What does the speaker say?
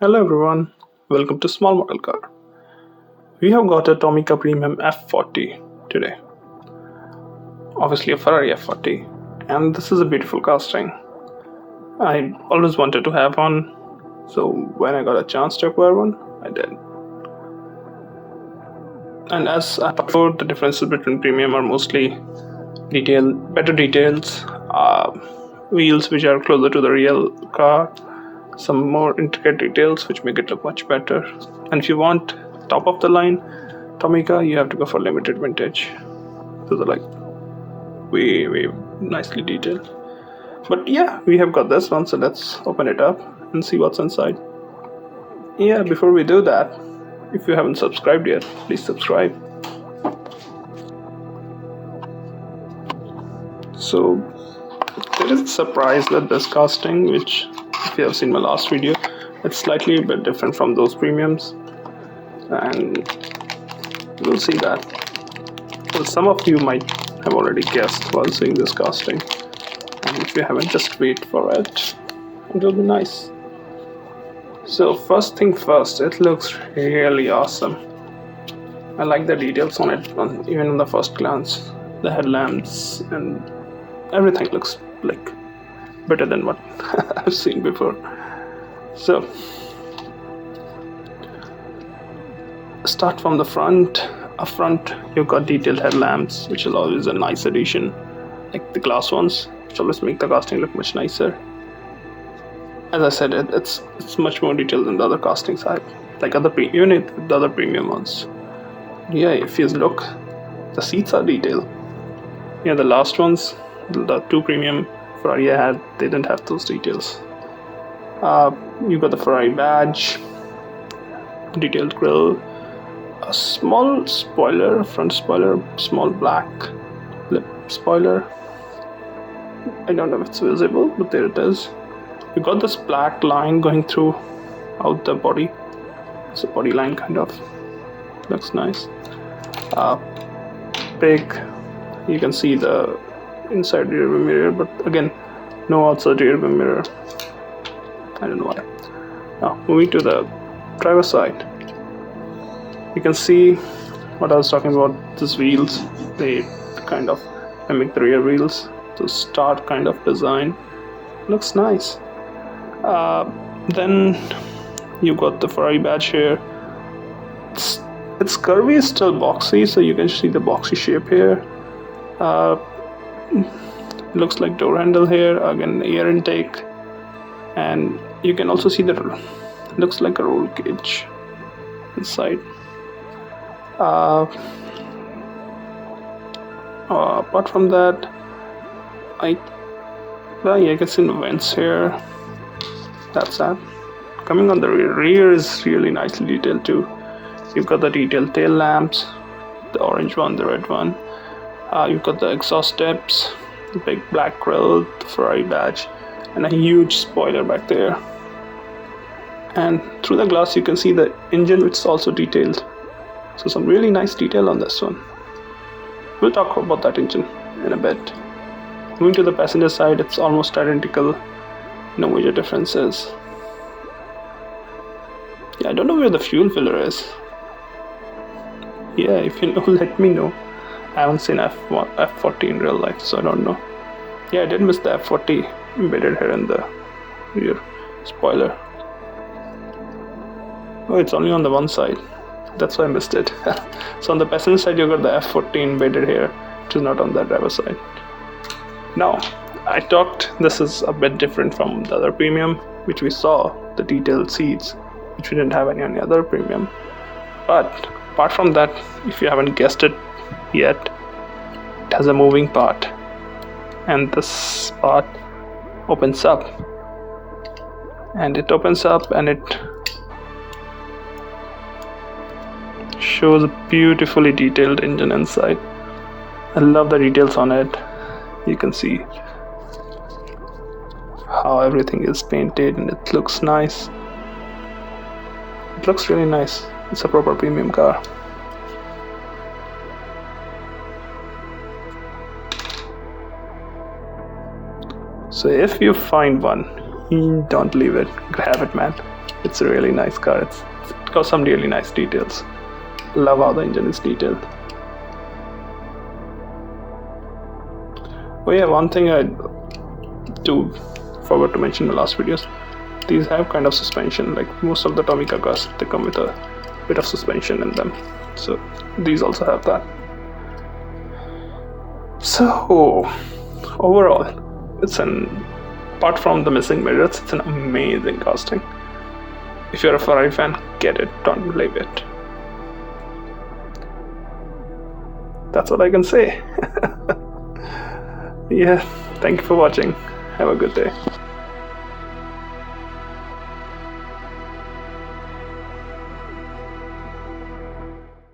Hello everyone, welcome to Small Model Car. We have got a TOMICA Premium F40 today. Obviously a Ferrari F40, and this is a beautiful casting. I always wanted to have one, so when I got a chance to acquire one, I did. And as I thought, the differences between premium are mostly better details, wheels which are closer to the real car, some more intricate details which make it look much better. And if you want top of the line Tomica, you have to go for limited vintage. Those are like way nicely detailed. But yeah, we have got this one, so let's open it up and see what's inside. Yeah, before we do that, if you haven't subscribed yet, please subscribe. So there is a surprise with this casting, which if you have seen my last video, it's slightly a bit different from those premiums, and we'll see that. Well, some of you might have already guessed while seeing this casting, and if you haven't, just wait for it. It will be nice. So first thing first, it looks really awesome. I like the details on it, even on the first glance. The headlamps and everything looks like better than what I've seen before. So start from the front. Up front you've got detailed headlamps, which is always a nice addition, like the glass ones, which always make the casting look much nicer. As I said, it's much more detailed than the other castings I like, even the other premium ones. Yeah, if you look, the seats are detailed. Yeah, the last ones, the two premium Ferrari I had, they didn't have those details. You got the Ferrari badge, detailed grille, a small spoiler, front spoiler, small black lip spoiler. I don't know if it's visible, but there it is. You got this black line going through out the body. It's a body line kind of. Looks nice. Big. You can see the inside rear view mirror, but again, no outside rear view mirror. I don't know why. Now moving to the driver's side, you can see what I was talking about. These wheels, they kind of mimic the rear wheels. So star kind of design. Looks nice. Then you got the Ferrari badge here. It's curvy, still boxy, so you can see the boxy shape here. Looks like door handle here, again air intake, and you can also see that looks like a roll cage inside. Apart from that, I can see the vents here. That's that. Coming on the rear is really nicely detailed too. You've got the detailed tail lamps, the orange one, the red one. You've got the exhaust tips, the big black grille, the Ferrari badge, and a huge spoiler back there. And through the glass you can see the engine, which is also detailed. So some really nice detail on this one. We'll talk about that engine in a bit. Moving to the passenger side, it's almost identical. No major differences. Yeah, I don't know where the fuel filler is. Yeah, if you know, let me know. I haven't seen F40 in real life, so I don't know. Yeah, I did miss the F40 embedded here in the rear spoiler. Oh, it's only on the one side. That's why I missed it. So on the passenger side, you got the F40 embedded here, which is not on the driver's side. Now, I talked, this is a bit different from the other premium, which we saw, the detailed seats, which we didn't have any other premium. But apart from that, if you haven't guessed it yet, it has a moving part, and this part opens up, and it shows a beautifully detailed engine inside. I love the details on it. You can see how everything is painted, and it looks nice. It looks really nice. It's a proper premium car. So if you find one, don't leave it. Grab it, man. It's a really nice car. It's got some really nice details. Love how the engine is detailed. Oh yeah, one thing I forgot to mention in the last videos. These have kind of suspension. Like most of the Tomica cars, they come with a bit of suspension in them. So these also have that. So overall, apart from the missing mirrors, it's an amazing casting. If you're a Ferrari fan, get it, don't leave it. That's all I can say. Yeah, thank you for watching. Have a good day.